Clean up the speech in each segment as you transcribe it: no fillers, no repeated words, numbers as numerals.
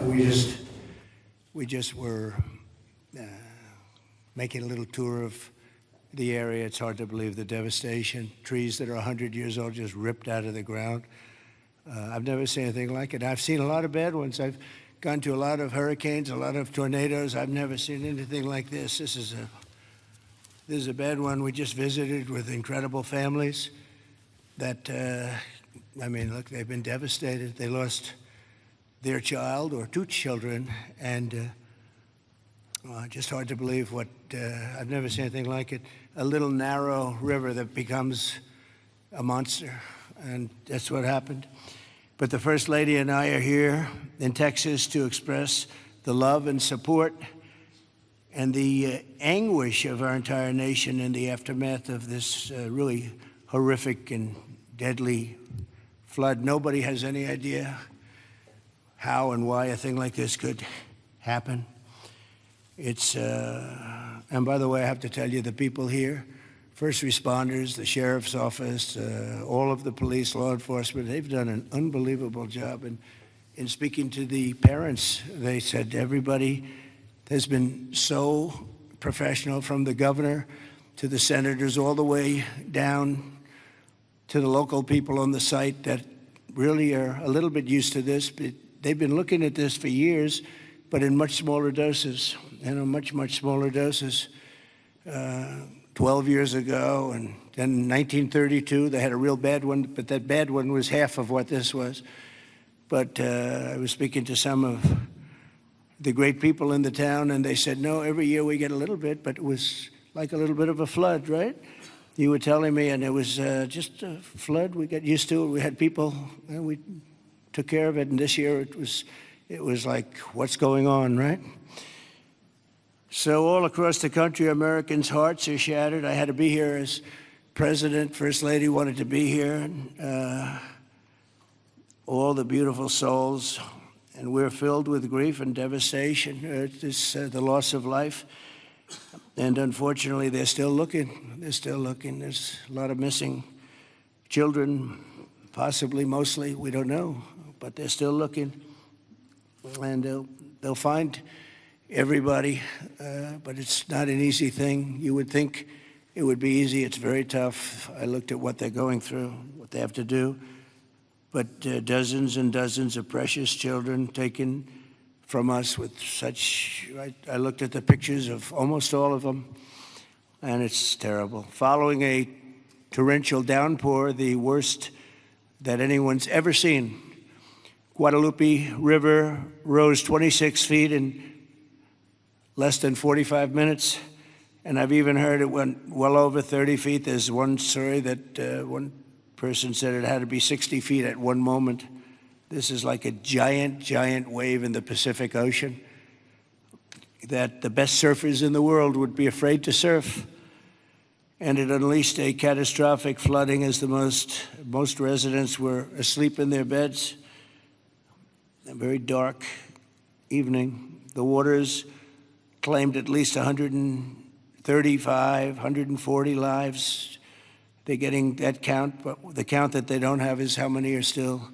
We just were making a little tour of the area. It's hard to believe the devastation. Trees that are 100 years old just ripped out of the ground. I've never seen anything like it. I've seen a lot of bad ones. I've gone to a lot of hurricanes, a lot of tornadoes. I've never seen anything like this. This is a bad one. We just visited with incredible families that, I mean, look, they've been devastated. They lost their child or two children, and just hard to believe what, I've never seen anything like it. A little narrow river that becomes a monster, and that's what happened. But the First Lady and I are here in Texas to express the love and support and the anguish of our entire nation in the aftermath of this really horrific and deadly flood. Nobody has any idea how and why a thing like this could happen. It's, and by the way, I have to tell you, the people here, first responders, the sheriff's office, all of the police, law enforcement, they've done an unbelievable job. And in speaking to the parents, they said everybody has been so professional, from the governor to the senators, all the way down to the local people on the site that really are a little bit used to this. But they've been looking at this for years, but in much smaller doses, much smaller doses. 12 years ago, and then in 1932, they had a real bad one, but that bad one was half of what this was. But I was speaking to some of the great people in the town, and they said, no, every year we get a little bit, but it was like a little bit of a flood, right? You were telling me, and it was just a flood. We got used to it. We had people, and we took care of it, and this year it was like, what's going on, right? So all across the country, Americans' hearts are shattered. I had to be here as president. First Lady wanted to be here. And, all the beautiful souls, and we're filled with grief and devastation. It's the loss of life. And unfortunately, they're still looking. They're still looking. There's a lot of missing children, possibly, mostly, we don't know, but they're still looking. And they'll find everybody, but it's not an easy thing. You would think it would be easy. It's very tough. I looked at what they're going through, what they have to do. But dozens and dozens of precious children taken from us with such, I looked at the pictures of almost all of them, and it's terrible. Following a torrential downpour, the worst that anyone's ever seen, Guadalupe River rose 26 feet in less than 45 minutes, and I've even heard it went well over 30 feet. There's one story that one person said it had to be 60 feet at one moment. This is like a giant wave in the Pacific Ocean that the best surfers in the world would be afraid to surf. And it unleashed a catastrophic flooding as most residents were asleep in their beds. A very dark evening. The waters claimed at least 135, 140 lives. They're getting that count, but the count that they don't have is how many are still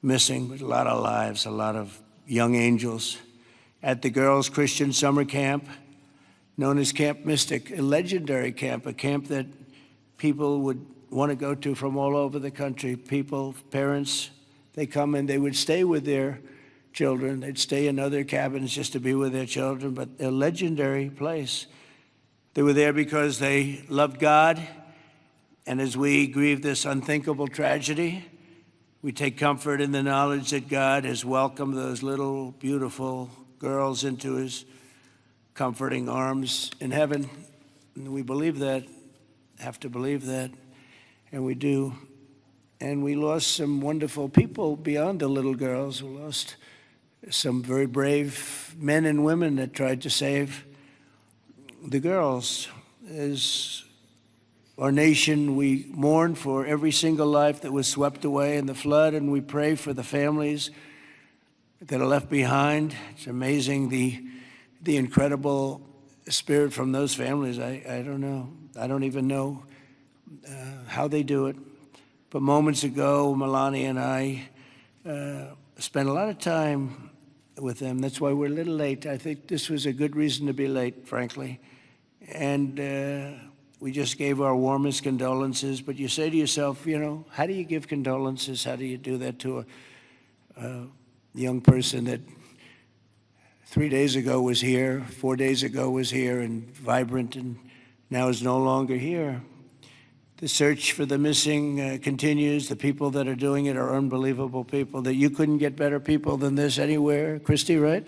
missing. But a lot of lives, a lot of young angels. At the girls' Christian summer camp, known as Camp Mystic, a legendary camp, a camp that people would want to go to from all over the country. People, parents, they come and they would stay with their children. They'd stay in other cabins just to be with their children, but a legendary place. They were there because they loved God, and as we grieve this unthinkable tragedy, we take comfort in the knowledge that God has welcomed those little, beautiful girls into his comforting arms in heaven. And we believe that, have to believe that, and we do. And we lost some wonderful people beyond the little girls. We lost some very brave men and women that tried to save the girls. As our nation, we mourn for every single life that was swept away in the flood, and we pray for the families that are left behind. It's amazing the incredible spirit from those families. I don't know. I don't even know how they do it. But moments ago, Melania and I spent a lot of time with them. That's why we're a little late. I think this was a good reason to be late, frankly. And we just gave our warmest condolences. But you say to yourself, you know, how do you give condolences? How do you do that to a young person that 3 days ago was here, 4 days ago was here and vibrant, and now is no longer here? The search for the missing continues. The people that are doing it are unbelievable people. That you couldn't get better people than this anywhere, Christy, right?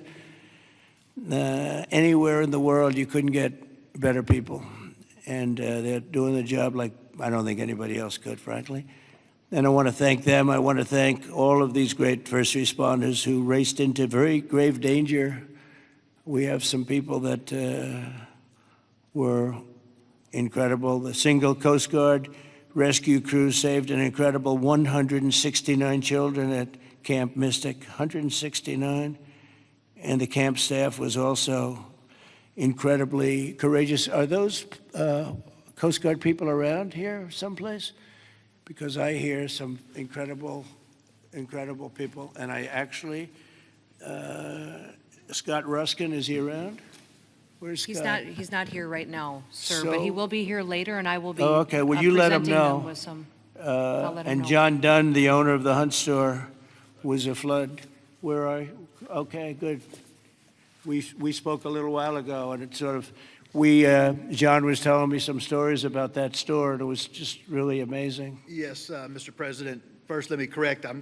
Anywhere in the world, you couldn't get better people. And they're doing the job like I don't think anybody else could, frankly. And I want to thank them. I want to thank all of these great first responders who raced into very grave danger. We have some people that were incredible. The single Coast Guard rescue crew saved an incredible 169 children at Camp Mystic, 169. And the camp staff was also incredibly courageous. Are those Coast Guard people around here someplace? Because I hear some incredible people. And I actually, Scott Ruskin, is he around? Where's Scott? He's not here right now, sir, but he will be here later, and I will be okay. Well, you let him know. With some, and John Dunn, the owner of the Hunt store, was a flood. Where are you? Okay, good. We spoke a little while ago, and it sort of, John was telling me some stories about that store, and it was just really amazing. Yes, Mr. President. First, let me correct. I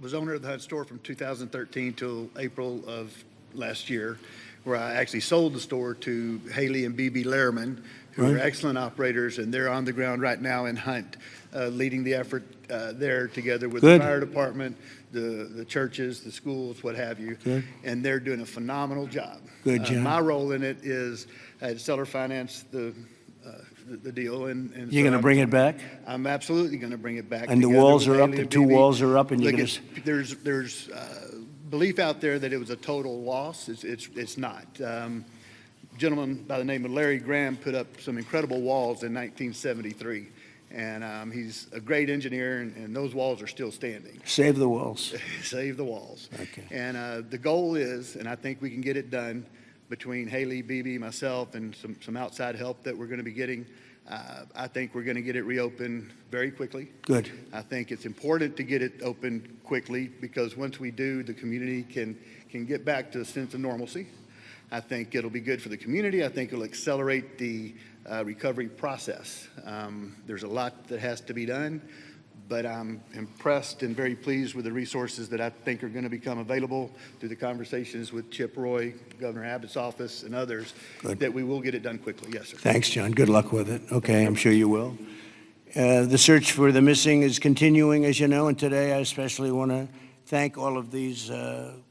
was owner of the Hunt store from 2013 till April of last year, where I actually sold the store to Haley and BB Lehrman, who are excellent operators, and they're on the ground right now in Hunt, leading the effort there together with the fire department, the churches, the schools, what have you. Good. And they're doing a phenomenal job. Good job. My role in it is I had seller finance the deal. And You're going to bring it back? I'm absolutely going to bring it back. And the walls are up, the two walls are up, and you're going to... There's belief out there that it was a total loss. It's not. A gentleman by the name of Larry Graham put up some incredible walls in 1973. And he's a great engineer, and those walls are still standing. Save the walls. Save the walls. Okay. And the goal is, and I think we can get it done between Haley, BB, myself, and some outside help that we're going to be getting. I think we're going to get it reopened very quickly. Good. I think it's important to get it opened quickly because once we do, the community can get back to a sense of normalcy. I think it'll be good for the community. I think it'll accelerate the recovery process. There's a lot that has to be done, but I'm impressed and very pleased with the resources that I think are going to become available through the conversations with Chip Roy, Governor Abbott's office, and others, that we will get it done quickly. Yes, sir. Thanks, John. Good luck with it. Okay, I'm sure you will. The search for the missing is continuing, as you know, and today I especially want to thank all of these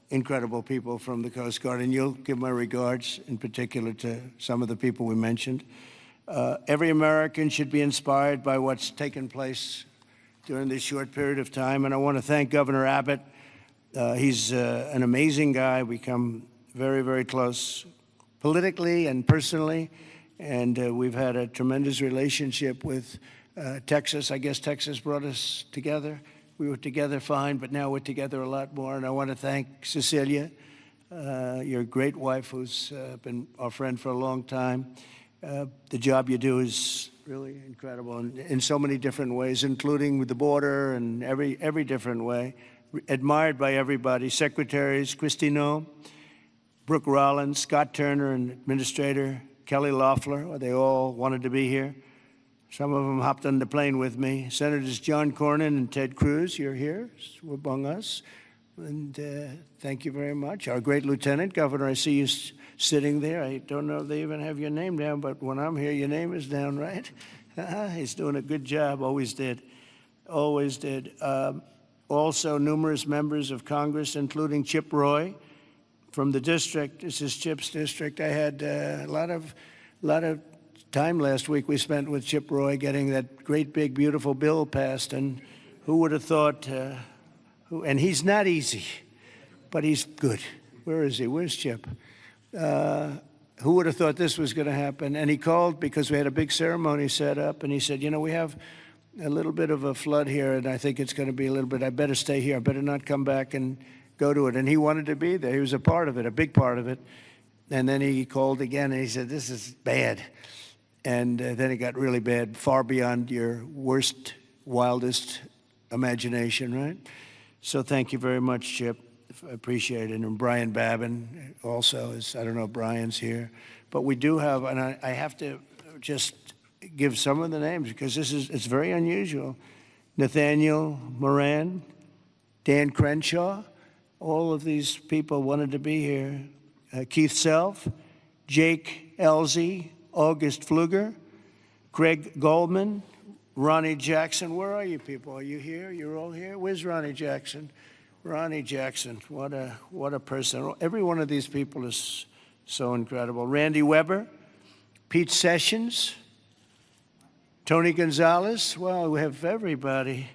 incredible people from the Coast Guard, and you'll give my regards in particular to some of the people we mentioned. Every American should be inspired by what's taken place during this short period of time, and I want to thank Governor Abbott. He's an amazing guy. We come very, very close politically and personally, and we've had a tremendous relationship with Texas. I guess Texas brought us together. We were together fine, but now we're together a lot more, and I want to thank Cecilia, your great wife, who's been our friend for a long time. The job you do is really incredible in so many different ways, including with the border and every different way. Admired by everybody. Secretaries, Christine, Brooke Rollins, Scott Turner, and Administrator Kelly Loeffler, they all wanted to be here. Some of them hopped on the plane with me. Senators John Cornyn and Ted Cruz, you're here among us. And thank you very much. Our great Lieutenant Governor, I see you sitting there. I don't know if they even have your name down, but when I'm here, your name is down, right? He's doing a good job, always did. Always did. Also, numerous members of Congress, including Chip Roy from the district. This is Chip's district. I had a lot of time last week we spent with Chip Roy getting that great, big, beautiful bill passed, and who would have thought, and he's not easy, but he's good. Where is he? Where's Chip? Who would have thought this was going to happen? And he called because we had a big ceremony set up, and he said, you know, we have a little bit of a flood here, and I think it's going to be a little bit, I better stay here. I better not come back and go to it. And he wanted to be there. He was a part of it, a big part of it. And then he called again, and he said, this is bad. And then it got really bad, far beyond your worst, wildest imagination, right? So thank you very much, Chip. I appreciate it. And Brian Babin also is, I don't know if Brian's here. But we do have, and I have to just give some of the names because it's very unusual. Nathaniel Moran, Dan Crenshaw, all of these people wanted to be here. Keith Self, Jake Elzey, August Pfluger, Craig Goldman, Ronnie Jackson. Where are you people? Are you here? You're all here? Where's Ronnie Jackson? Ronnie Jackson, what a person. Every one of these people is so incredible. Randy Weber, Pete Sessions, Tony Gonzalez. Well, we have everybody.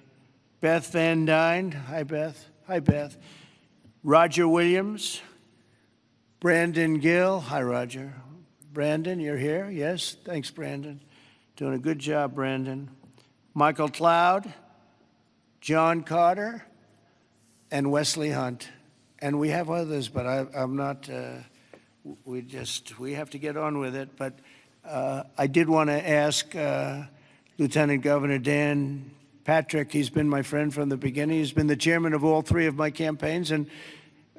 Beth Van Dyne. Hi, Beth. Hi, Beth. Roger Williams. Brandon Gill. Hi, Roger. Brandon, you're here? Yes? Thanks, Brandon. Doing a good job, Brandon. Michael Cloud, John Carter, and Wesley Hunt. And we have others, but I'm not, we have to get on with it. But I did want to ask Lieutenant Governor Dan Patrick. He's been my friend from the beginning. He's been the chairman of all three of my campaigns, and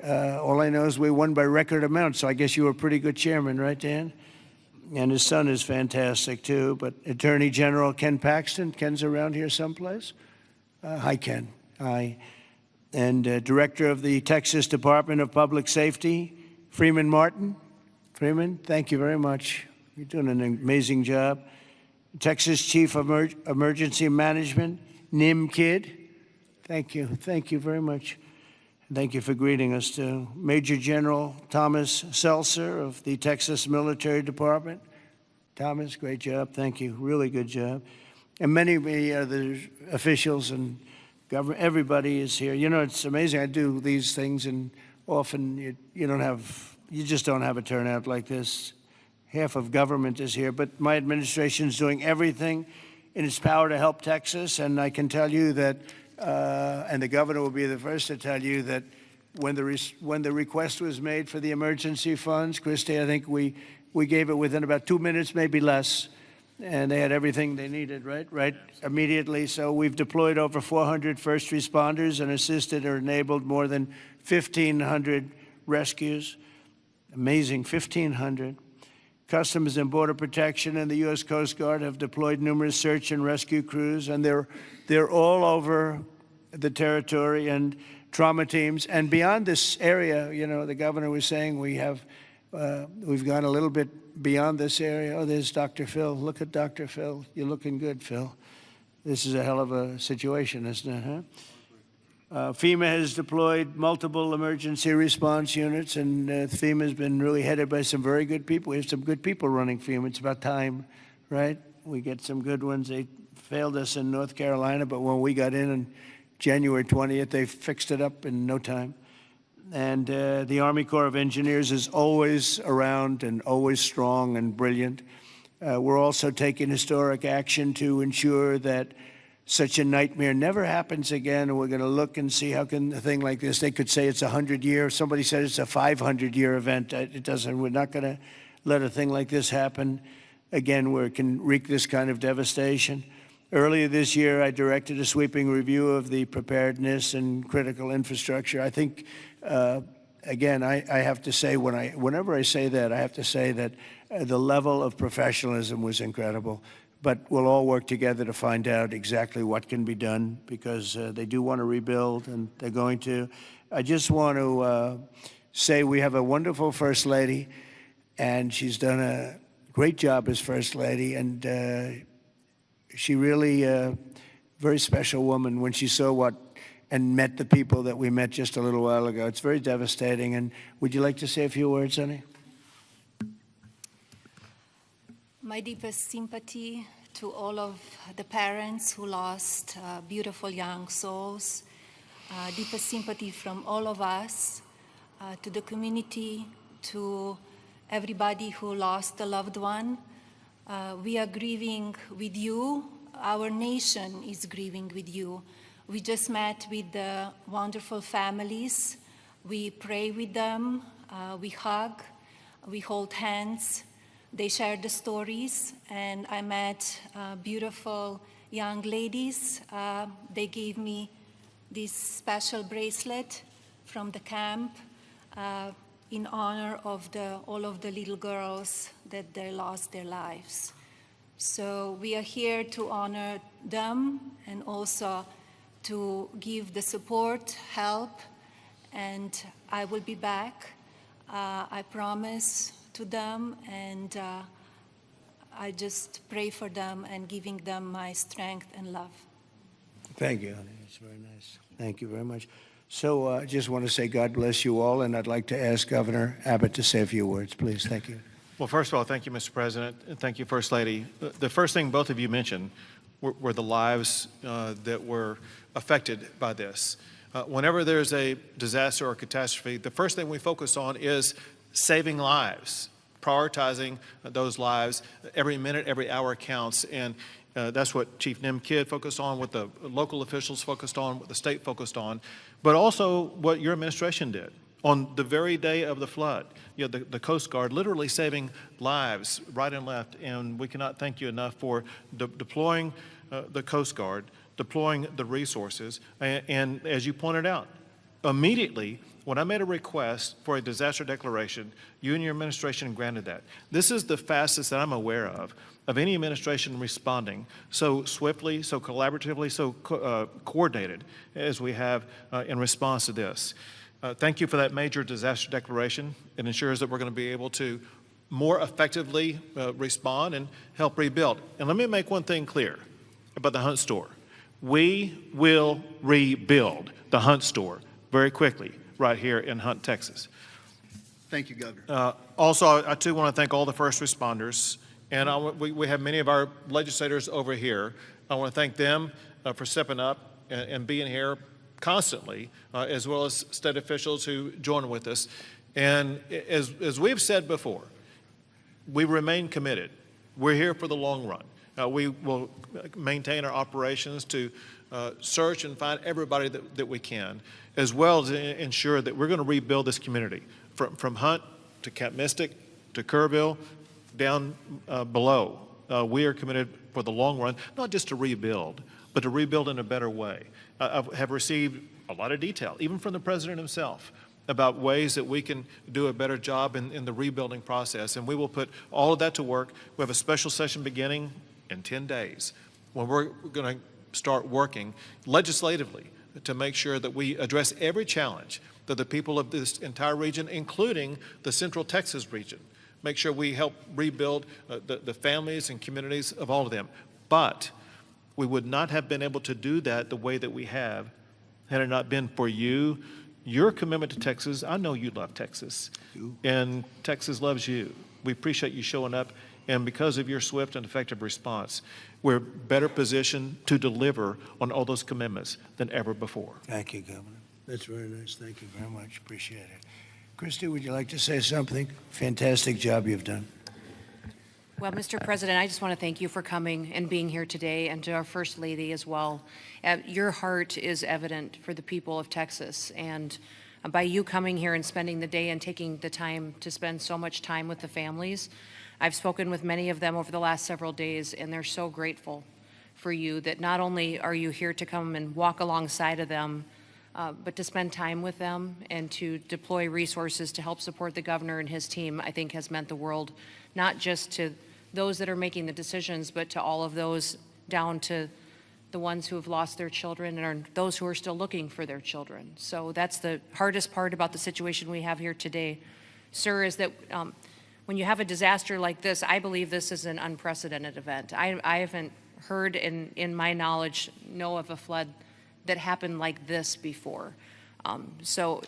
all I know is we won by record amounts, so I guess you were a pretty good chairman, right, Dan? And his son is fantastic, too. But Attorney General Ken Paxton. Ken's around here someplace. Hi, Ken. Hi. And Director of the Texas Department of Public Safety, Freeman Martin. Freeman, thank you very much. You're doing an amazing job. Texas Chief of Emergency Management, Nim Kidd. Thank you. Thank you very much. Thank you for greeting us, too. Major General Thomas Seltzer of the Texas Military Department. Thomas, great job. Thank you. Really good job. And many other officials and government, everybody is here. You know, it's amazing. I do these things, and often you just don't have a turnout like this. Half of government is here, but my administration is doing everything in its power to help Texas, and I can tell you that and the governor will be the first to tell you that when the request was made for the emergency funds, Christie, I think we gave it within about 2 minutes, maybe less, and they had everything they needed, right, immediately. So we've deployed over 400 first responders and assisted or enabled more than 1,500 rescues. Amazing, 1,500. Customs and Border Protection and the U.S. Coast Guard have deployed numerous search and rescue crews, and they're all over the territory, and trauma teams. And beyond this area, you know, the governor was saying we've gone a little bit beyond this area. Oh, there's Dr. Phil. Look at Dr. Phil. You're looking good, Phil. This is a hell of a situation, isn't it, huh? FEMA has deployed multiple emergency response units, and FEMA has been really headed by some very good people. We have some good people running FEMA. It's about time, right? We get some good ones. They failed us in North Carolina, but when we got in on January 20th, they fixed it up in no time. And the Army Corps of Engineers is always around and always strong and brilliant. We're also taking historic action to ensure that such a nightmare never happens again, and we're going to look and see how can a thing like this, they could say it's a 100-year, somebody said it's a 500-year event. It doesn't, we're not going to let a thing like this happen again where it can wreak this kind of devastation. Earlier this year, I directed a sweeping review of the preparedness and critical infrastructure. I think, again, I have to say, whenever I say that, I have to say that the level of professionalism was incredible. But we'll all work together to find out exactly what can be done, because they do want to rebuild, and they're going to. I just want to say we have a wonderful First Lady, and she's done a great job as First Lady, and she really very special woman when she saw and met the people that we met just a little while ago. It's very devastating. And would you like to say a few words, honey? My deepest sympathy to all of the parents who lost beautiful young souls. Deepest sympathy from all of us to the community, to everybody who lost a loved one. We are grieving with you. Our nation is grieving with you. We just met with the wonderful families We pray with them, we hug, we hold hands. They share the stories, and I met beautiful young ladies. They gave me this special bracelet from the camp in honor of all of the little girls that they lost their lives. So we are here to honor them and also to give the support, help, and I will be back. I promise to them, and I just pray for them and giving them my strength and love. Thank you, honey. That's very nice. Thank you very much. So I just want to say God bless you all, and I'd like to ask Governor Abbott to say a few words, please. Thank you. Well, first of all, thank you, Mr. President, and thank you, First Lady. The first thing both of you mentioned were the lives that were affected by this. Whenever there's a disaster or catastrophe, the first thing we focus on is saving lives, prioritizing those lives. Every minute, every hour counts, and that's what Chief Kidd focused on, what the local officials focused on, what the state focused on, but also what your administration did. On the very day of the flood, you know, the Coast Guard literally saving lives right and left, and we cannot thank you enough for deploying the Coast Guard, deploying the resources, and as you pointed out, immediately when I made a request for a disaster declaration, you and your administration granted that. This is the fastest that I'm aware of any administration responding so swiftly, so collaboratively, so coordinated as we have in response to this. Thank you for that major disaster declaration. It ensures that we're going to be able to more effectively respond and help rebuild. And let me make one thing clear about the Hunt store. We will rebuild the Hunt store very quickly right here in Hunt, Texas. Thank you, Governor. Also, I too want to thank all the first responders, and we have many of our legislators over here. I want to thank them for stepping up and being here constantly, as well as state officials who join with us. And as we've said before, we remain committed. We're here for the long run. We will maintain our operations to search and find everybody that we can, as well as ensure that we're going to rebuild this community from Hunt to Camp Mystic to Kerrville down below. We are committed for the long run, not just to rebuild, but to rebuild in a better way. I have received a lot of detail, even from the President himself, about ways that we can do a better job in the rebuilding process, and we will put all of that to work. We have a special session beginning in 10 days when we're going to start working legislatively to make sure that we address every challenge that the people of this entire region, including the Central Texas region, make sure we help rebuild the families and communities of all of them. But we would not have been able to do that the way that we have had it not been for you, your commitment to Texas. I know you love Texas, and Texas loves you. We appreciate you showing up, and because of your swift and effective response, we're better positioned to deliver on all those commitments than ever before. Thank you, Governor. That's very nice. Thank you very much. Appreciate it. Christy, would you like to say something? Fantastic job you've done. Well, Mr. President, I just want to thank you for coming and being here today, and to our First Lady as well. Your heart is evident for the people of Texas, and by you coming here and spending the day and taking the time to spend so much time with the families, I've spoken with many of them over the last several days, and they're so grateful for you that not only are you here to come and walk alongside of them, but to spend time with them and to deploy resources to help support the governor and his team, I think has meant the world, not just to those that are making the decisions, but to all of those down to the ones who have lost their children and are those who are still looking for their children. So that's the hardest part about the situation we have here today, sir, is that when you have a disaster like this, I believe this is an unprecedented event. I haven't heard in my knowledge, know of a flood that happened like this before. So,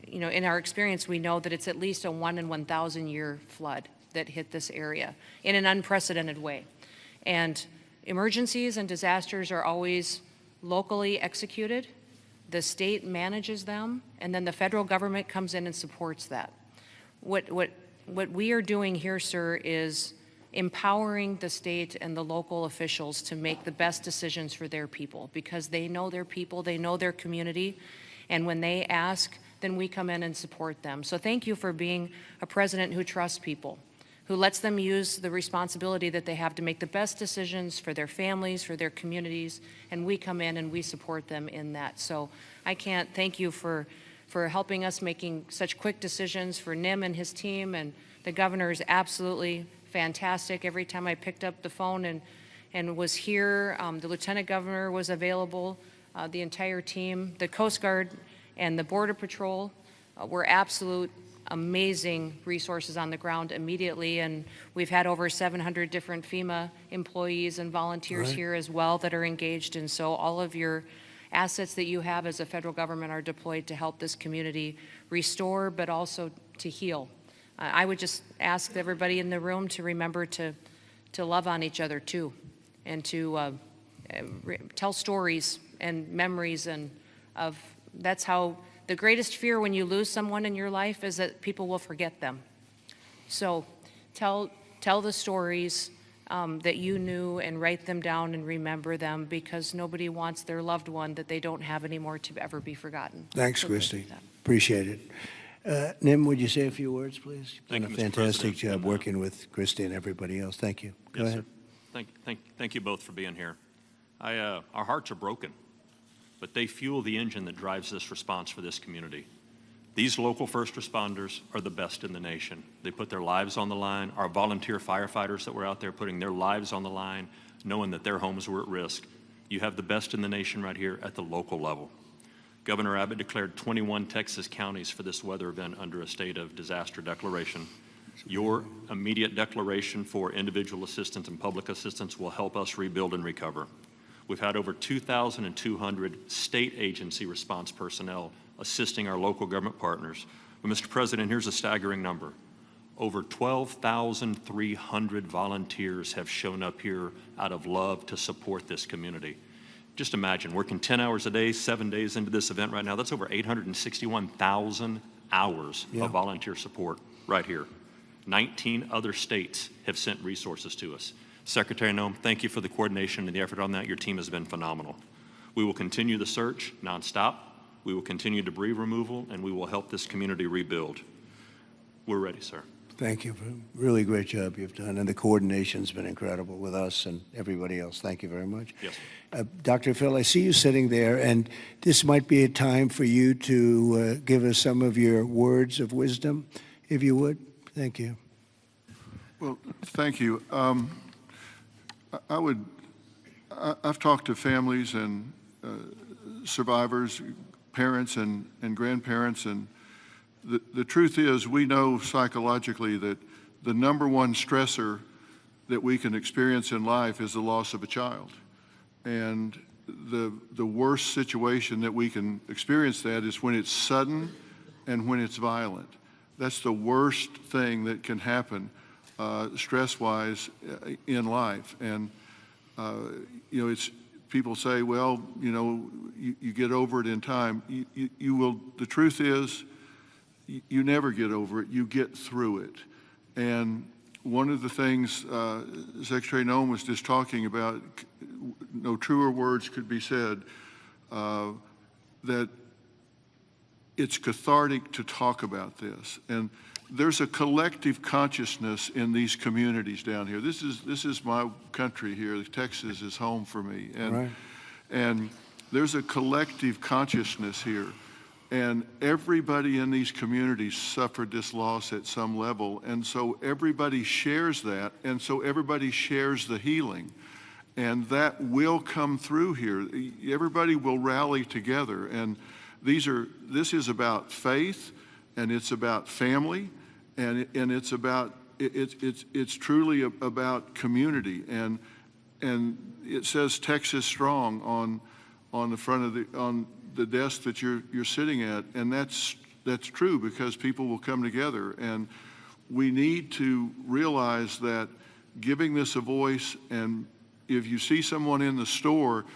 you know, in our experience, we know that it's at least a 1 in 1,000 year flood that hit this area in an unprecedented way. And emergencies and disasters are always locally executed. The state manages them, and then the federal government comes in and supports that. What we are doing here, sir, is empowering the state and the local officials to make the best decisions for their people, because they know their people, they know their community, and when they ask, then we come in and support them. So thank you for being a president who trusts people, who lets them use the responsibility that they have to make the best decisions for their families, for their communities, and we come in and we support them in that. So I can't thank you for helping us making such quick decisions, for Nim and his team, and the governor is absolutely fantastic. Every time I picked up the phone and was here, the lieutenant governor was available, the entire team, the Coast Guard and the Border Patrol were absolute amazing resources on the ground immediately, and we've had over 700 different FEMA employees and volunteers here as well that are engaged, and so all of your assets that you have as a federal government are deployed to help this community restore, but also to heal. I would just ask everybody in the room to remember to love on each other too, and to tell stories and memories, and that's how the greatest fear when you lose someone in your life is that people will forget them. So tell the stories that you knew and write them down and remember them, because nobody wants their loved one that they don't have anymore to ever be forgotten. Thanks, So Christy. Appreciate it. Nim, would you say a few words, please? You've Thank done a you, Mr. fantastic President. job working with Christy and everybody else. Thank you. Go Yes, ahead. sir. Thank you both for being here. Our hearts are broken, but they fuel the engine that drives this response for this community. These local first responders are the best in the nation. They put their lives on the line. Our volunteer firefighters that were out there putting their lives on the line, knowing that their homes were at risk. You have the best in the nation right here at the local level. Governor Abbott declared 21 Texas counties for this weather event under a state of disaster declaration. Your immediate declaration for individual assistance and public assistance will help us rebuild and recover. We've had over 2,200 state agency response personnel assisting our local government partners. But Mr. President, here's a staggering number. Over 12,300 volunteers have shown up here out of love to support this community. Just imagine, working 10 hours a day, 7 days into this event right now, that's over 861,000 hours of volunteer support right here. 19 other states have sent resources to us. Secretary Noem, thank you for the coordination and the effort on that. Your team has been phenomenal. We will continue the search nonstop. We will continue debris removal, and we will help this community rebuild. We're ready, sir. Thank you for a really great job you've done, and the coordination's been incredible with us and everybody else. Thank you very much. Yes. Dr. Phil, I see you sitting there, and this might be a time for you to give us some of your words of wisdom, if you would. Thank you. Well, thank you. I've talked to families and survivors, parents and grandparents, and the truth is we know psychologically that the number one stressor that we can experience in life is the loss of a child. And the worst situation that we can experience that is when it's sudden and when it's violent. That's the worst thing that can happen stress-wise in life. And you know, it's people say, well, you know, you get over it in time. You will. The truth is, you never get over it. You get through it. And one of the things Secretary Noem was just talking about, no truer words could be said, that it's cathartic to talk about this. And there's a collective consciousness in these communities down here. This is my country here. Texas is home for me. And there's a collective consciousness here. And everybody in these communities suffered this loss at some level. And so everybody shares that. And so everybody shares the healing. And that will come through here. Everybody will rally together. And this is about faith, and it's about family, and it's about it's truly about community. And it says Texas Strong on the front of the desk that you're sitting at, and that's true because people will come together. And we need to realize that giving this a voice, and if you see someone in the store,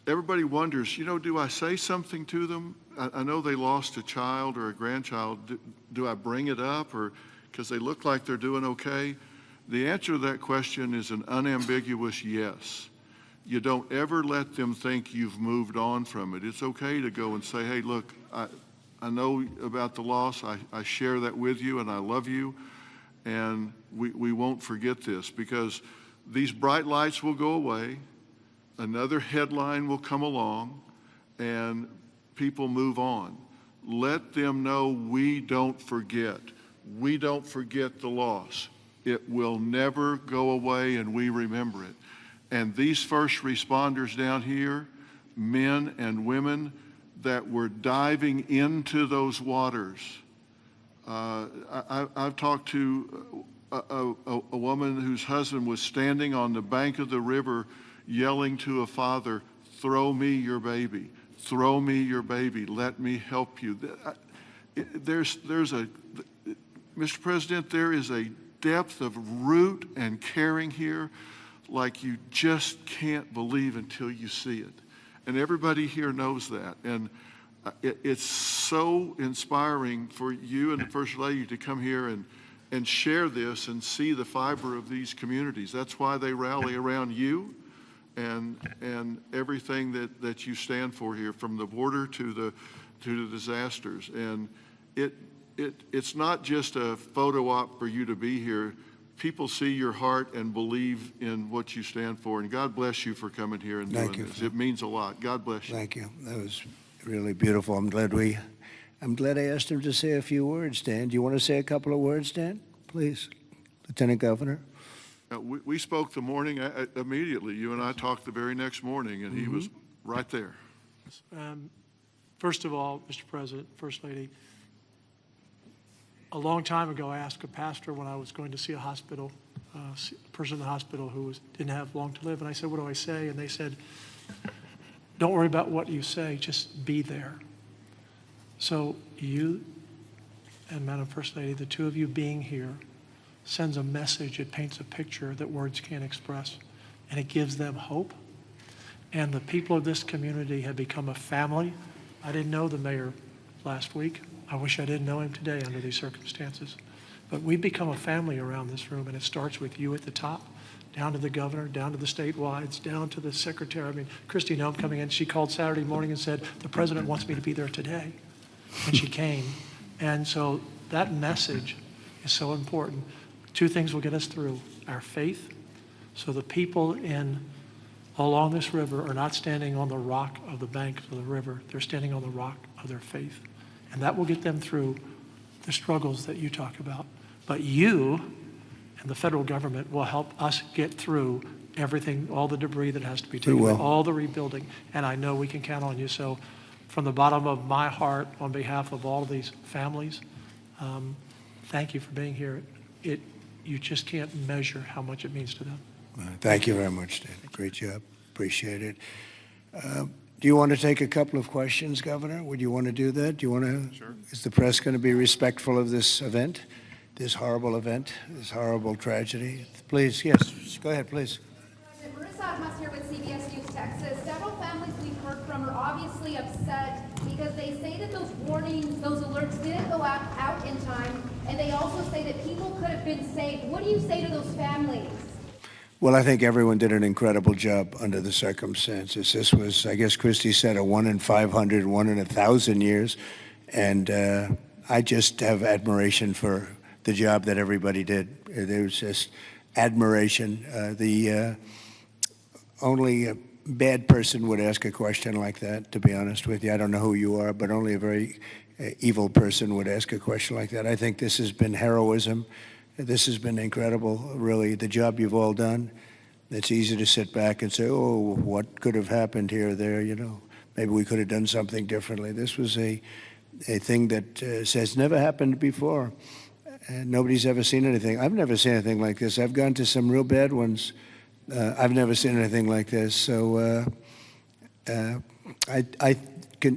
everybody wonders, you know, do I say something to them? I know they lost a child or a grandchild. Do I bring it up, or because they look like they're doing okay? The answer to that question is an unambiguous yes. You don't ever let them think you've moved on from it. It's okay to go and say, hey, look, I know about the loss. I share that with you, and I love you. And we won't forget this, because these bright lights will go away. Another headline will come along, and people move on. Let them know we don't forget. We don't forget the loss. It will never go away, and we remember it. And these first responders down here, men and women that were diving into those waters. I've talked to a woman whose husband was standing on the bank of the river yelling to a father, "Throw me your baby, throw me your baby, let me help you." Mr. President, there is a depth of root and caring here like you just can't believe until you see it. And everybody here knows that. And it's so inspiring for you and the First Lady to come here and share this and see the fiber of these communities. That's why they rally around you and everything that you stand for here, from the border to the disasters. And it's not just a photo op for you to be here. People see your heart and believe in what you stand for. And God bless you for coming here and doing this. It means a lot. God bless you. Thank you. That was really beautiful. I'm glad I asked him to say a few words, Dan. Do you want to say a couple of words, Dan? Please, Lieutenant Governor. We spoke the morning immediately. You and I talked the very next morning, and he was right there. First of all, Mr. President, First Lady, a long time ago, I asked a pastor when I was going to see a hospital, a person in the hospital who didn't have long to live, and I said, "What do I say?" And they said, "Don't worry about what you say, just be there." So you and Madam First Lady, the two of you being here, sends a message. It paints a picture that words can't express, and it gives them hope. And the people of this community have become a family. I didn't know the mayor last week. I wish I didn't know him today under these circumstances. But we've become a family around this room, and it starts with you at the top, down to the governor, down to the statewide, down to the secretary. I mean, Christy Nome coming in, she called Saturday morning and said, "The president wants me to be there today." And she came. And so that message is so important. Two things will get us through: our faith. So the people along this river are not standing on the rock of the bank of the river. They're standing on the rock of their faith. And that will get them through the struggles that you talk about. But you and the federal government will help us get through everything, all the debris that has to be taken, all the rebuilding. And I know we can count on you. So from the bottom of my heart, on behalf of all of these families, thank you for being here. You just can't measure how much it means to them. Thank you very much, Dan. Great job. Appreciate it. Do you want to take a couple of questions, Governor? Would you want to do that? Do you want to? Sure. Is the press going to be respectful of this event, this horrible event, this horrible tragedy? Please, yes. Go ahead, please. Marissa Admas here with CBS News Texas. Several families we've heard from are obviously upset because they say that those warnings, those alerts didn't go out in time, and they also say that people could have been saved. What do you say to those families? Well, I think everyone did an incredible job under the circumstances. This was, I guess Christie said, a 1 in 500, 1 in 1,000 years. And I just have admiration for the job that everybody did. There was just admiration. Only a bad person would ask a question like that, to be honest with you. I don't know who you are, but only a very evil person would ask a question like that. I think this has been heroism. This has been incredible, really, the job you've all done. It's easy to sit back and say, oh, what could have happened here or there, you know. Maybe we could have done something differently. This was a thing that has never happened before. And nobody's ever seen anything. I've never seen anything like this. I've gone to some real bad ones. I've never seen anything like this. So I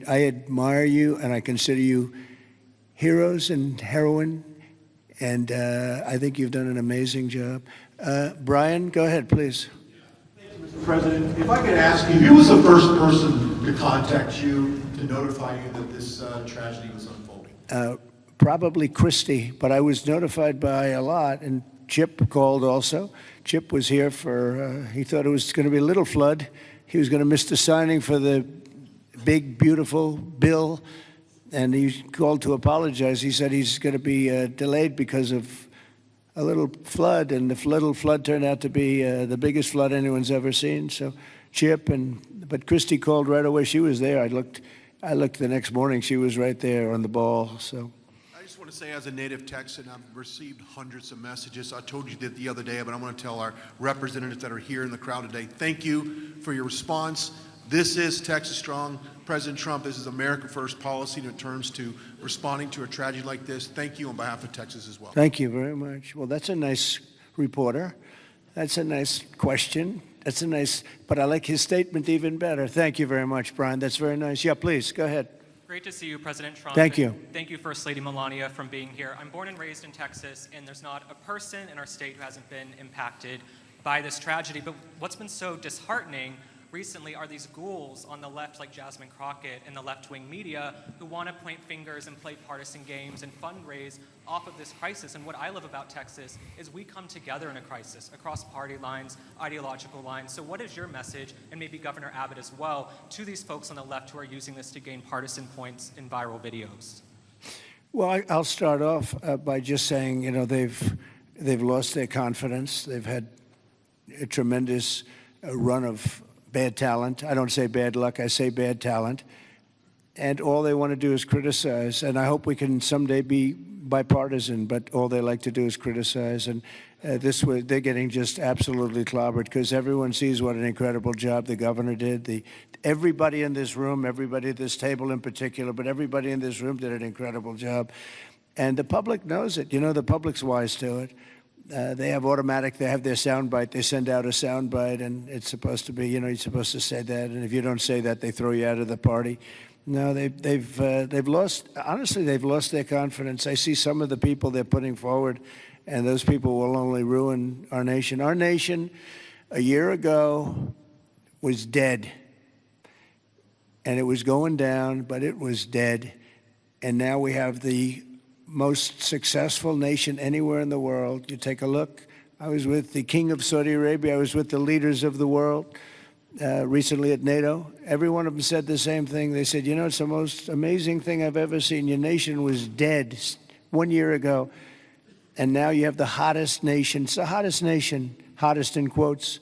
admire you, and I consider you heroes and heroine. And I think you've done an amazing job. Brian, go ahead, please. Thank you, Mr. President. If I could ask you, who was the first person to contact you to notify you that this tragedy was unfolding? Probably Christie, but I was notified by a lot, and Chip called also. Chip was here for, he thought it was going to be a little flood. He was going to miss the signing for the big, beautiful bill. and he called to apologize. He said he's going to be delayed because of a little flood, and the little flood turned out to be the biggest flood anyone's ever seen. So Chip, but Christy called right away. She was there. I looked the next morning. She was right there on the ball. So I just want to say, as a native Texan, I've received hundreds of messages. I told you that the other day, but I want to tell our representatives that are here in the crowd today, thank you for your response. This is Texas Strong. President Trump, this is America First policy in terms to responding to a tragedy like this. Thank you on behalf of Texas as well. thank you very much. Well, that's a nice reporter. That's a nice question. That's a nice, but I like his statement even better. Thank you very much, Brian. That's very nice. Yeah, please, go ahead. Great to see you, President Trump. Thank you. Thank you, First Lady Melania, for being here. I'm born and raised in Texas, and there's not a person in our state who hasn't been impacted by this tragedy. But what's been so disheartening recently are these ghouls on the left, like Jasmine Crockett and the left-wing media, who want to point fingers and play partisan games and fundraise off of this crisis. And what I love about Texas is we come together in a crisis across party lines, ideological lines. So what is your message, and maybe Governor Abbott as well, to these folks on the left who are using this to gain partisan points in viral videos? Well, I'll start off by just saying, you know, they've lost their confidence. They've had a tremendous run of bad talent. I don't say bad luck, I say bad talent. And all they want to do is criticize. And I hope we can someday be bipartisan, but all they like to do is criticize. And this way, they're getting just absolutely clobbered because everyone sees what an incredible job the governor did. Everybody in this room, everybody at this table in particular, but everybody in this room did an incredible job. And the public knows it. You know, the public's wise to it. They have their soundbite. They send out a soundbite, and it's supposed to be, you know, you're supposed to say that. And if you don't say that, they throw you out of the party. No, they've lost. Honestly, they've lost their confidence. I see some of the people they're putting forward, and those people will only ruin our nation. Our nation, a year ago, was dead, and it was going down, but it was dead. And now we have the most successful nation anywhere in the world. You take a look. I was with the King of Saudi Arabia. I was with the leaders of the world recently at NATO. Every one of them said the same thing. They said, you know, it's the most amazing thing I've ever seen. Your nation was dead 1 year ago, and now you have the hottest nation. It's the hottest nation, hottest in quotes.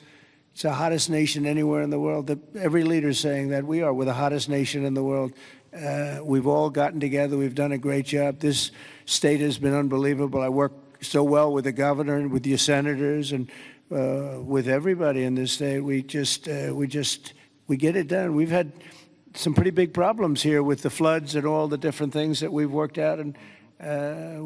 It's the hottest nation anywhere in the world. Every leader is saying that we're the hottest nation in the world. We've all gotten together. We've done a great job. This state has been unbelievable. I work so well with the governor and with your senators and with everybody in this state. We get it done. We've had some pretty big problems here with the floods and all the different things that we've worked out, and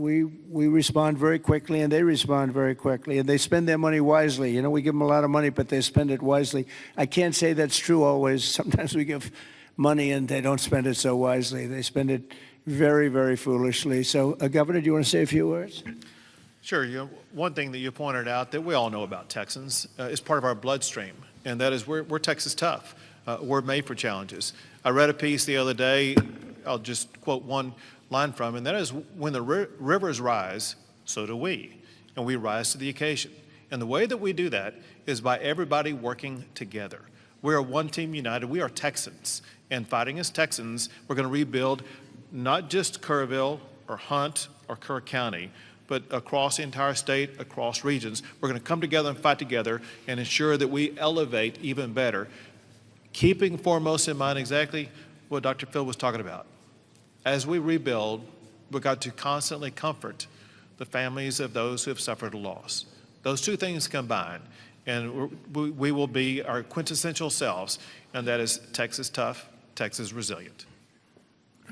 we respond very quickly, and they respond very quickly, and they spend their money wisely. You know, we give them a lot of money, but they spend it wisely. I can't say that's true always. Sometimes we give money and they don't spend it so wisely. They spend it very, very foolishly. So, Governor, do you want to say a few words? Sure. You know, one thing that you pointed out that we all know about Texans is part of our bloodstream, and that is we're Texas tough. We're made for challenges. I read a piece the other day. I'll just quote one line from, and that is, when the rivers rise, so do we, and we rise to the occasion. And the way that we do that is by everybody working together. We are one team united. We are Texans, and fighting as Texans, we're going to rebuild not just Kerrville or Hunt or Kerr County, but across the entire state, across regions. We're going to come together and fight together and ensure that we elevate even better, keeping foremost in mind exactly what Dr. Phil was talking about. As we rebuild, we've got to constantly comfort the families of those who have suffered a loss. Those two things combined, and we will be our quintessential selves, and that is Texas tough, Texas resilient.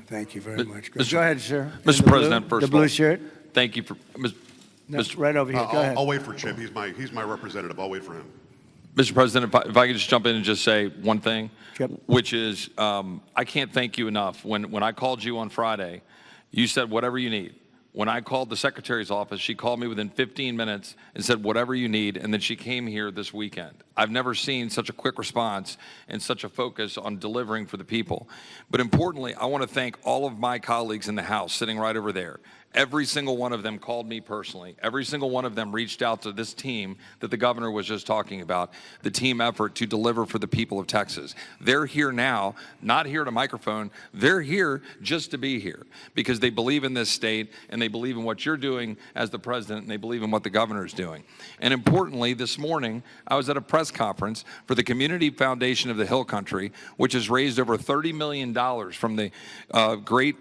Thank you very much. Go ahead, sir. Mr. President, first the of all, blue shirt. thank you for, No, right over here. Go ahead. I'll wait for Chip. He's my representative. I'll wait for him. Mr. President, if I could just jump in and just say one thing, Yep. which is I can't thank you enough. When I called you on Friday, you said whatever you need. When I called the Secretary's office, she called me within 15 minutes and said whatever you need, and then she came here this weekend. I've never seen such a quick response and such a focus on delivering for the people. But importantly, I want to thank all of my colleagues in the House sitting right over there. Every single one of them called me personally. Every single one of them reached out to this team that the governor was just talking about, the team effort to deliver for the people of Texas. They're here now, not here to microphone. They're here just to be here because they believe in this state and they believe in what you're doing as the president and they believe in what the governor's doing. And importantly, this morning, I was at a press conference for the Community Foundation of the Hill Country, which has raised over $30 million from the great,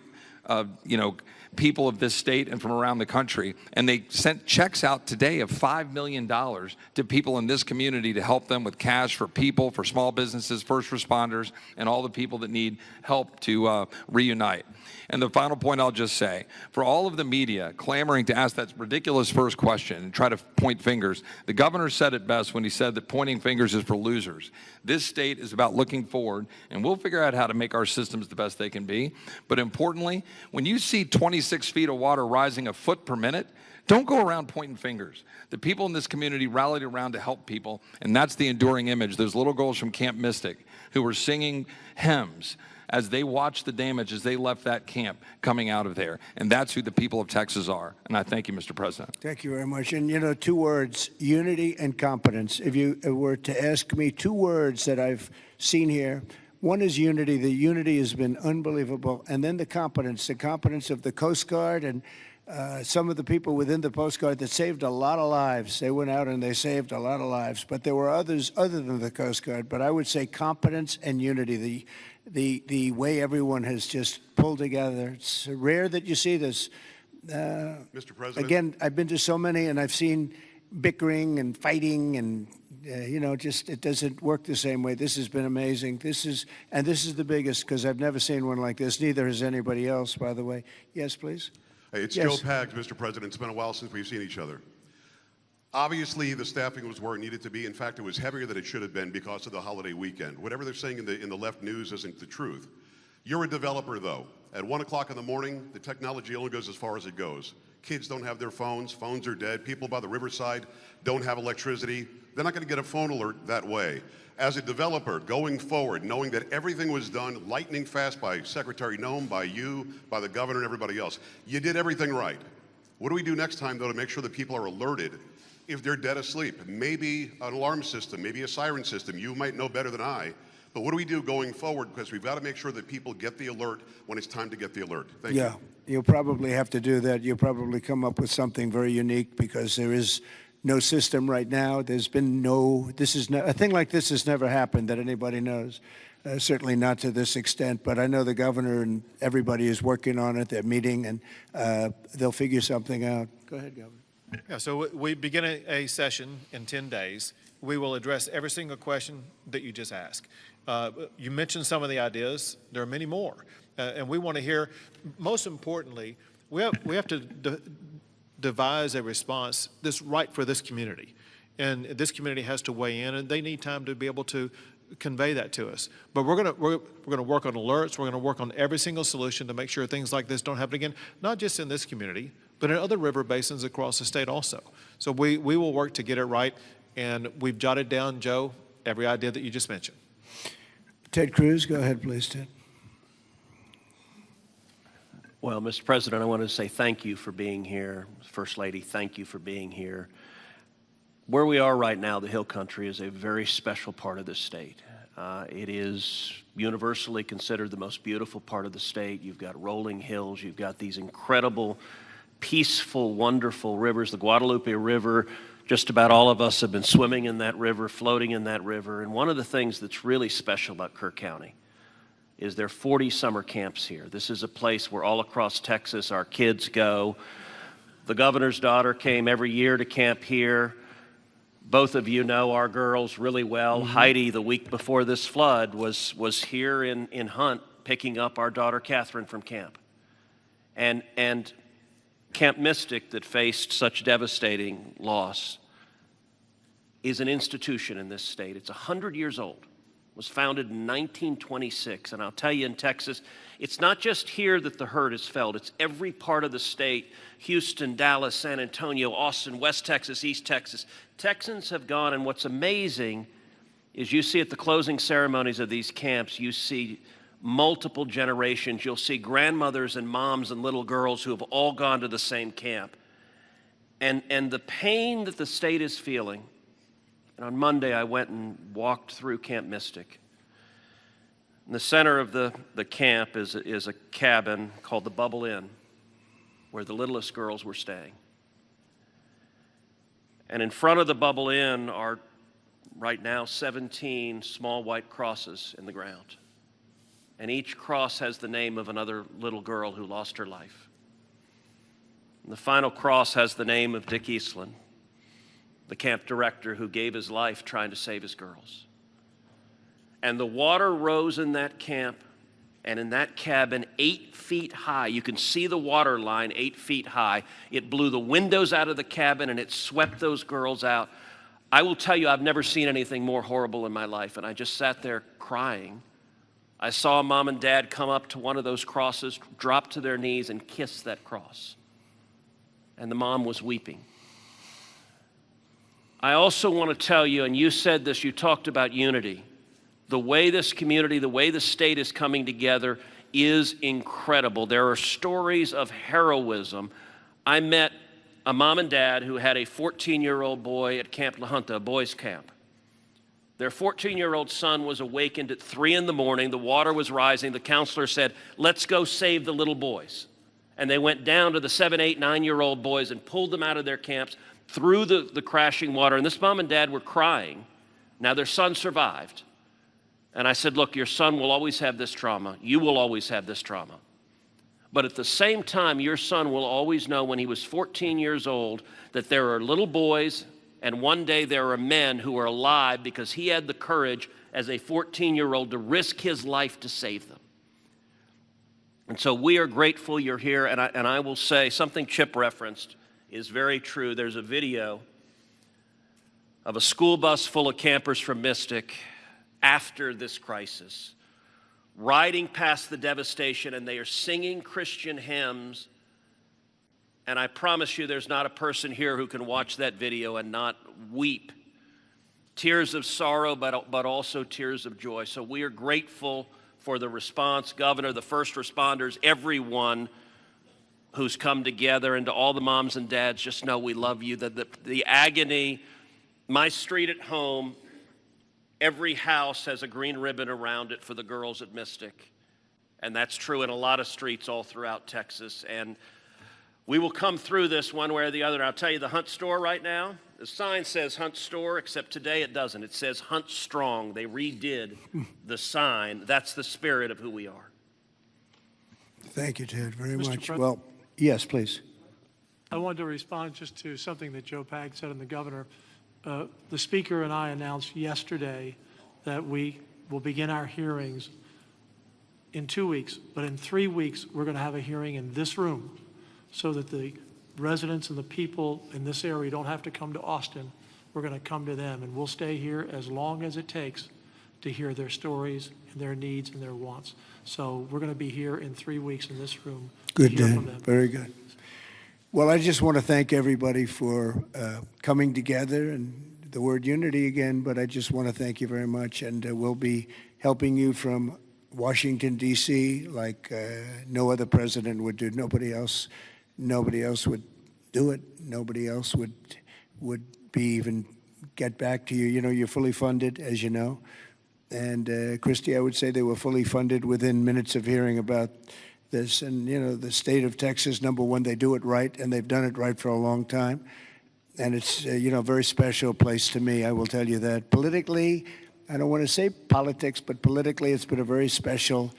people of this state and from around the country, and they sent checks out today of $5 million to people in this community to help them with cash for people, for small businesses, first responders, and all the people that need help to reunite. And the final point I'll just say, for all of the media clamoring to ask that ridiculous first question and try to point fingers, the governor said it best when he said that pointing fingers is for losers. This state is about looking forward, and we'll figure out how to make our systems the best they can be. But importantly, when you see 26 feet of water rising a foot per minute, don't go around pointing fingers. The people in this community rallied around to help people, and that's the enduring image. Those little girls from Camp Mystic who were singing hymns as they watched the damage as they left that camp coming out of there. And that's who the people of Texas are. And I thank you, Mr. President. Thank you very much. And, 2 words, unity and competence. If you were to ask me 2 words that I've seen here, one is unity. The unity has been unbelievable. And then the competence of the Coast Guard and some of the people within the Coast Guard that saved a lot of lives. They went out and they saved a lot of lives. But there were others other than the Coast Guard. But I would say competence and unity, the way everyone has just pulled together. It's rare that you see this. Mr. President. Again, I've been to so many, and I've seen bickering and fighting, and just it doesn't work the same way. This has been amazing. This is the biggest because I've never seen one like this. Neither has anybody else, by the way. Yes, please. Hey, it's Yes. Joe Pags, Mr. President. It's been a while since we've seen each other. Obviously, the staffing was where it needed to be. In fact, it was heavier than it should have been because of the holiday weekend. Whatever they're saying in the left news isn't the truth. You're a developer, though. At 1 o'clock in the morning, the technology only goes as far as it goes. Kids don't have their phones. Phones are dead. People by the riverside don't have electricity. They're not going to get a phone alert that way. As a developer, going forward, knowing that everything was done lightning fast by Secretary Noem, by you, by the governor, and everybody else, you did everything right. What do we do next time, though, to make sure that people are alerted if they're dead asleep? Maybe an alarm system, maybe a siren system. You might know better than I. But what do we do going forward? Because we've got to make sure that people get the alert when it's time to get the alert. Thank you. Yeah, you'll probably have to do that. You'll probably come up with something very unique because there is no system right now. There's been a thing like this has never happened that anybody knows. Certainly not to this extent, but I know the governor and everybody is working on it. They're meeting, and they'll figure something out. Go ahead, Governor. Yeah, so we begin a session in 10 days. We will address every single question that you just asked. You mentioned some of the ideas. There are many more. And we want to hear, most importantly, we have to devise a response that's right for this community. And this community has to weigh in, and they need time to be able to convey that to us. But we're going to work on alerts. We're going to work on every single solution to make sure things like this don't happen again, not just in this community, but in other river basins across the state also. So we will work to get it right, and we've jotted down, Joe, every idea that you just mentioned. Ted Cruz, go ahead, please, Ted. Well, Mr. President, I want to say thank you for being here. First Lady, thank you for being here. Where we are right now, the Hill Country, is a very special part of the state. It is universally considered the most beautiful part of the state. You've got rolling hills. You've got these incredible, peaceful, wonderful rivers. The Guadalupe River, just about all of us have been swimming in that river, floating in that river. And one of the things that's really special about Kirk County is there are 40 summer camps here. This is a place where all across Texas our kids go. The governor's daughter came every year to camp here. Both of you know our girls really well. Mm-hmm. Heidi, the week before this flood, was here in Hunt picking up our daughter Catherine from camp. And Camp Mystic, that faced such devastating loss, is an institution in this state. It's 100 years old. Was founded in 1926, and I'll tell you, in Texas, it's not just here that the hurt is felt. It's every part of the state: Houston, Dallas, San Antonio, Austin, West Texas, East Texas. Texans have gone, and what's amazing is you see at the closing ceremonies of these camps, you see multiple generations. You'll see grandmothers and moms and little girls who have all gone to the same camp. And the pain that the state is feeling, and on Monday I went and walked through Camp Mystic. In the center of the camp is a cabin called the Bubble Inn, where the littlest girls were staying. And in front of the Bubble Inn are right now 17 small white crosses in the ground. And each cross has the name of another little girl who lost her life. And the final cross has the name of Dick Eastland, the camp director who gave his life trying to save his girls. And the water rose in that camp and in that cabin 8 feet high. You can see the water line 8 feet high. It blew the windows out of the cabin and it swept those girls out. I will tell you, I've never seen anything more horrible in my life, and I just sat there crying. I saw Mom and Dad come up to one of those crosses, drop to their knees, and kiss that cross. And the mom was weeping. I also want to tell you, and you said this, you talked about unity. The way this community, the way the state is coming together is incredible. There are stories of heroism. I met a mom and dad who had a 14-year-old boy at Camp La Junta, a boys' camp. Their 14-year-old son was awakened at 3 in the morning. The water was rising. The counselor said, let's go save the little boys. And they went down to the 7, 8, 9-year-old boys and pulled them out of their camps through the crashing water. And this mom and dad were crying. Now their son survived. And I said, look, your son will always have this trauma. You will always have this trauma. But at the same time, your son will always know when he was 14 years old that there are little boys and one day there are men who are alive because he had the courage as a 14-year-old to risk his life to save them. And so we are grateful you're here, and I will say something Chip referenced is very true. There's a video of a school bus full of campers from Mystic after this crisis, riding past the devastation, and they are singing Christian hymns. And I promise you there's not a person here who can watch that video and not weep. Tears of sorrow, but also tears of joy. So we are grateful for the response, Governor, the first responders, everyone who's come together, and to all the moms and dads, just know we love you. The agony, my street at home, every house has a green ribbon around it for the girls at Mystic. And that's true in a lot of streets all throughout Texas. And we will come through this one way or the other. And I'll tell you, the Hunt store right now, the sign says Hunt store, except today it doesn't. It says Hunt Strong. They redid the sign. That's the spirit of who we are. Thank you, Ted, very Mr. much. President? Well, yes, please. I wanted to respond just to something that Joe Pag said and the governor. The speaker and I announced yesterday that we will begin our hearings in 2 weeks, but in 3 weeks, we're going to have a hearing in this room so that the residents and the people in this area don't have to come to Austin. We're going to come to them, and we'll stay here as long as it takes to hear their stories and their needs and their wants. So we're going to be here in 3 weeks in this room Good, to hear Dan. from them. Very good. Well, I just want to thank everybody for coming together, and the word unity again, but I just want to thank you very much, and we'll be helping you from Washington, D.C., like no other president would do. Nobody else would do it. Nobody else would be even get back to you. You know, you're fully funded, as you know. And Christy, I would say they were fully funded within minutes of hearing about this. And, you know, the state of Texas, number one, they do it right, and they've done it right for a long time. And it's, you know, a very special place to me, I will tell you that. Politically, I don't want to say politics, but politically it's been a very special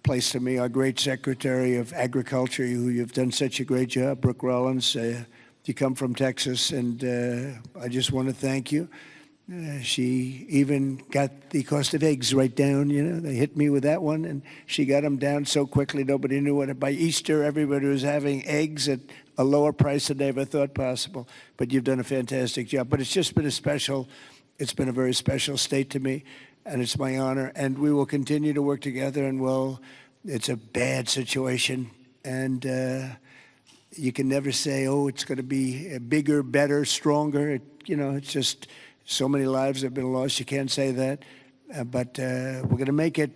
place to me. Our great Secretary of Agriculture, who you've done such a great job, Brooke Rollins, you come from Texas, and I just want to thank you. She even got the cost of eggs right down, you know. They hit me with that one, and she got them down so quickly nobody knew what. By Easter, everybody was having eggs at a lower price than they ever thought possible. But you've done a fantastic job. But it's just been it's been a very special state to me, and it's my honor. And we will continue to work together, and well, it's a bad situation, and you can never say, oh, it's going to be bigger, better, stronger. You know, it's just so many lives have been lost. You can't say that, but we're going to make it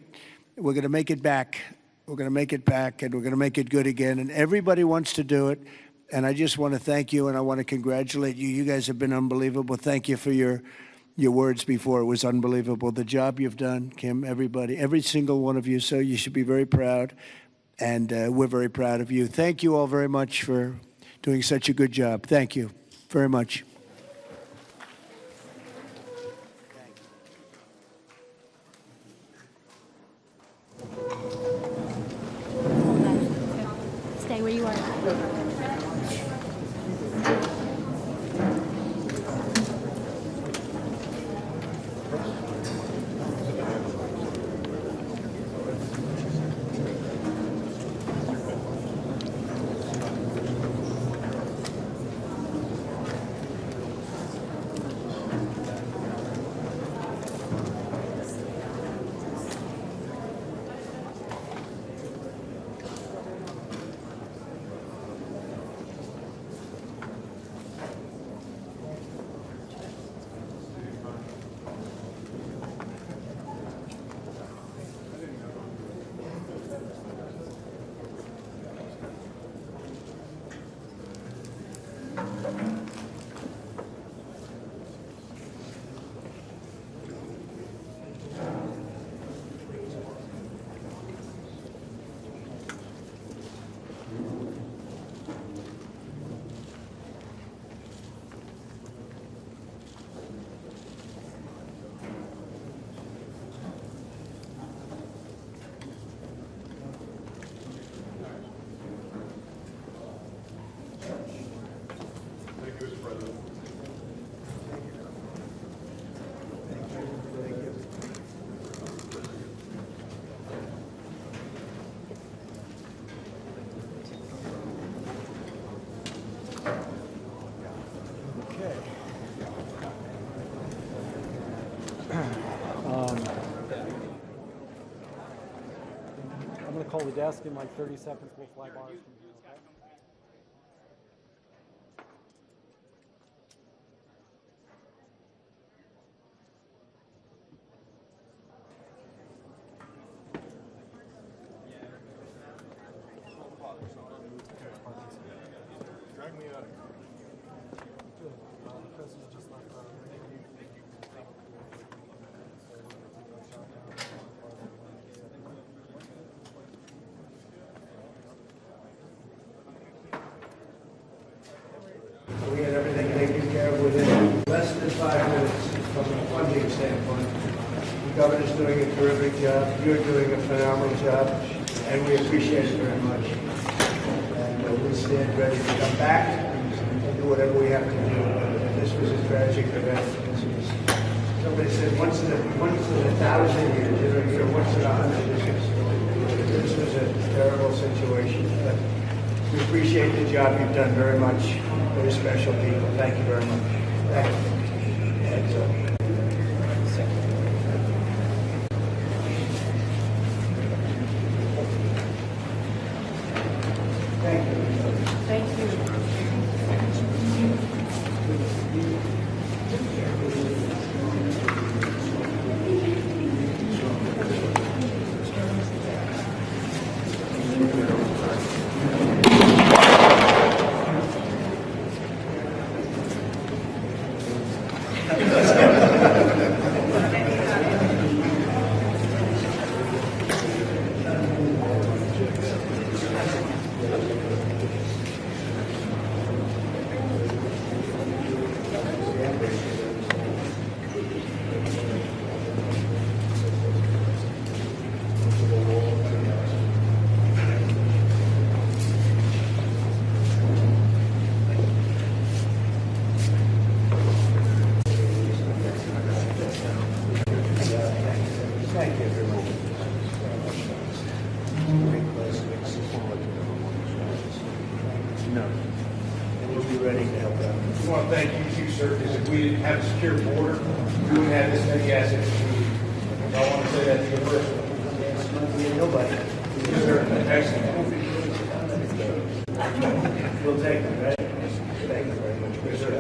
We're going to make it back. We're going to make it back, and we're going to make it good again. And everybody wants to do it. And I just want to thank you, and I want to congratulate you. You guys have been unbelievable. Thank you for your words before. It was unbelievable. The job you've done, Kim, everybody, every single one of you. So you should be very proud, and we're very proud of you. Thank you all very much for doing such a good job. Thank you very much. Stay where you are. I'm going to call the desk in like 30 seconds. We'll fly bars from here, okay? Drag me out of here. Chris is just left. We had everything taken care of within less than 5 minutes from a funding standpoint. The governor's doing a terrific job. You're doing a phenomenal job, and we appreciate it very much. And we stand ready to come back and do whatever we have to do. This was a tragic event. Somebody said once in a 1,000 years, once in 100. This was a terrible situation, but we appreciate the job you've done very much. Very special people. Thank you very much. Thank you. Heads up. Thank you. Thank you. Thank you, everyone. No. And we'll be ready to help out. We want to thank you too, sir, because if we didn't have a secure border, we wouldn't have this many assets. I want to say that to you first. Nobody. Yes, sir. Excellent. We'll take it, right? Thank you very much. Yes, sir.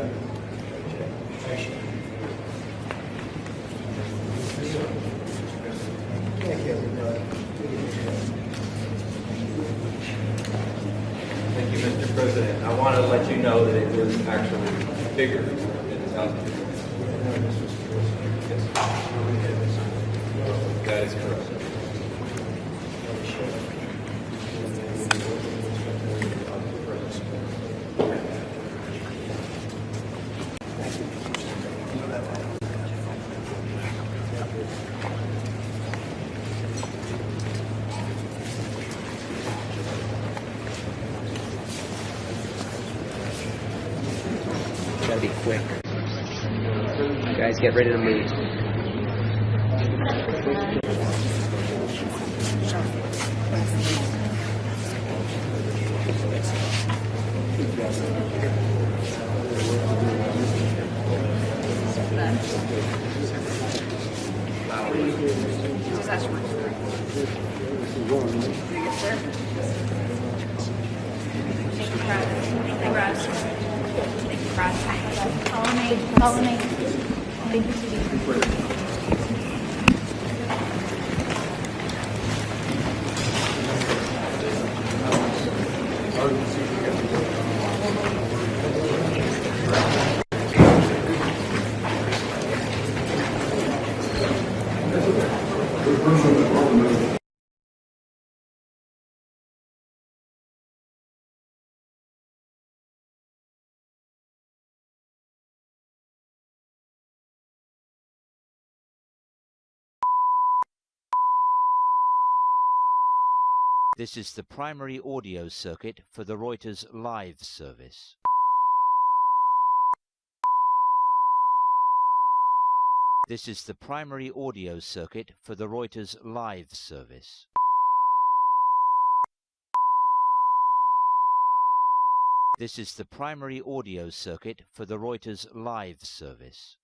Thank you, everybody. Thank you, Mr. President. I want to let you know that it was actually bigger than the South. That is correct. Gotta be quick. Guys, get ready to move. Follow me. Thank you. This is the primary audio circuit for the Reuters live service. This is the primary audio circuit for the Reuters live service. This is the primary audio circuit for the Reuters live service.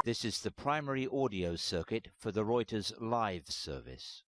This is the primary audio circuit for the Reuters live service.